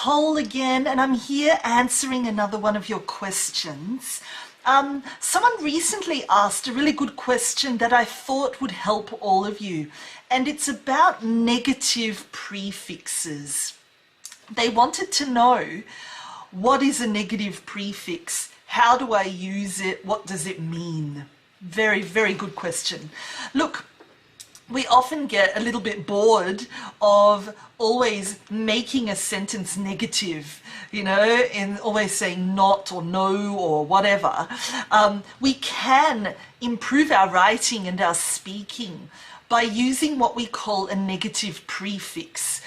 Nicole again, and I'm here answering another one of your questions. Someone recently asked a really good question that I thought would help all of you, and it's about negative prefixes. They wanted to know, what is a negative prefix? How do I use it? What does it mean? Very, very good question. Look, we often get a little bit bored of always making a sentence negative, you know, and always saying not or no or whatever. We can improve our writing and our speaking by using what we call a negative prefix.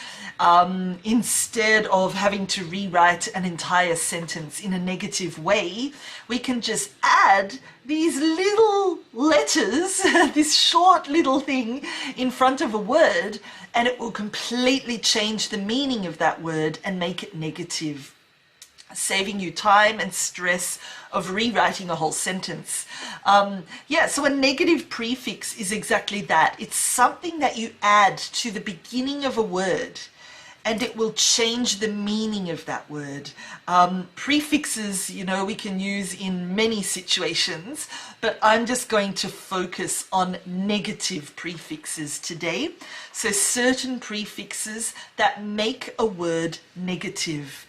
Instead of having to rewrite an entire sentence in a negative way, we can just add these little letters, this short little thing in front of a word, and it will completely change the meaning of that word and make it negative, saving you time and stress of rewriting a whole sentence. So a negative prefix is exactly that. It's something that you add to the beginning of a word, and it will change the meaning of that word. Prefixes, you know, we can use in many situations, but I'm just going to focus on negative prefixes today. So certain prefixes that make a word negative.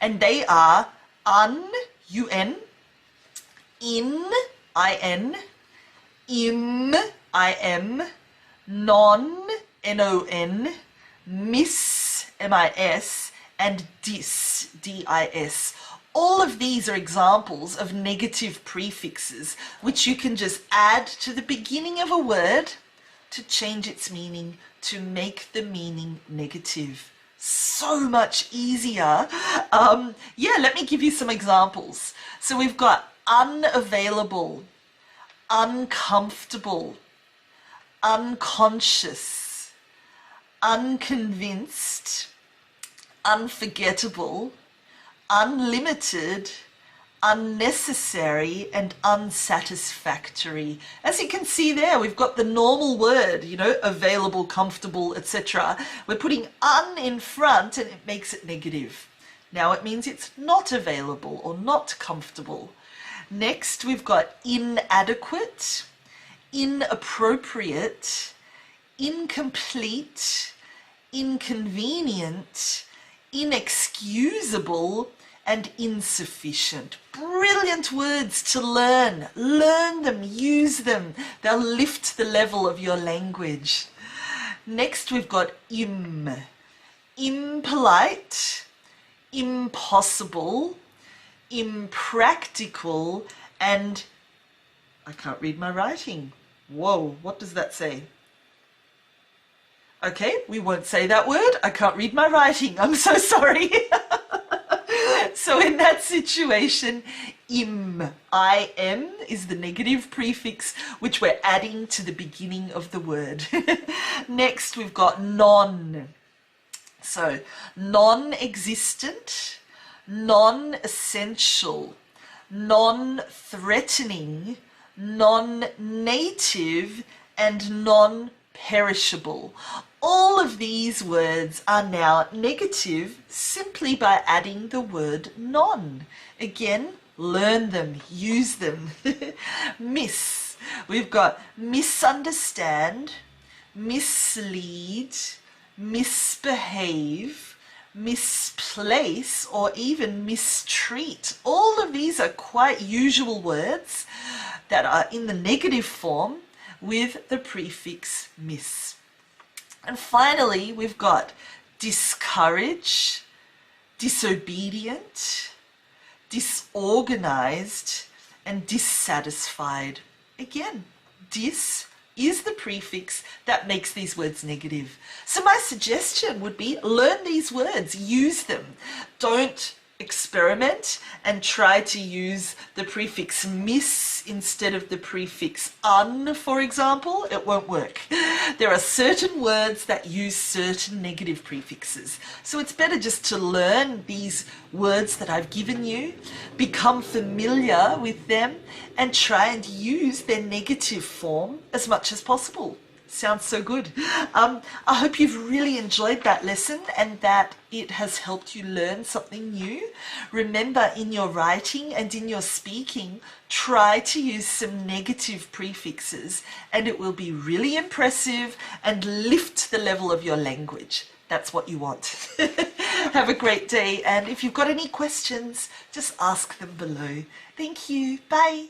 And they are un, un, in, in, im, im, non, non, miss, mis, and dis, dis. All of these are examples of negative prefixes which you can just add to the beginning of a word to change its meaning, to make the meaning negative. So much easier. Let me give you some examples. So we've got unavailable, uncomfortable, unconscious, unconvinced, unforgettable, unlimited, unnecessary, and unsatisfactory. As you can see there, we've got the normal word, you know, available, comfortable, etc. We're putting un in front and it makes it negative. Now it means it's not available or not comfortable. Next, we've got inadequate, inappropriate, incomplete, inconvenient, inexcusable, and insufficient. Brilliant words to learn. Learn them, use them. They'll lift the level of your language. Next, we've got impolite, impossible, impractical, and I can't read my writing. Whoa, what does that say? Okay, we won't say that word. I can't read my writing. I'm so sorry. So in that situation, im, is the negative prefix which we're adding to the beginning of the word. Next, we've got non. So non-existent, non-essential, non-threatening, non-native, and non-perishable. All of these words are now negative simply by adding the word non. Again, learn them, use them. Miss. We've got misunderstand, mislead, misbehave, misplace, or even mistreat. All of these are quite usual words that are in the negative form with the prefix mis. And finally, we've got discourage, disobedient, disorganized, and dissatisfied. Again, dis is the prefix that makes these words negative. So my suggestion would be learn these words, use them. Don't experiment and try to use the prefix mis instead of the prefix un, for example. It won't work. There are certain words that use certain negative prefixes. So it's better just to learn these words that I've given you, become familiar with them, and try and use their negative form as much as possible. Sounds so good. I hope you've really enjoyed that lesson and that it has helped you learn something new. Remember, in your writing and in your speaking, try to use some negative prefixes and it will be really impressive and lift the level of your language. That's what you want. Have a great day, and if you've got any questions, just ask them below. Thank you. Bye.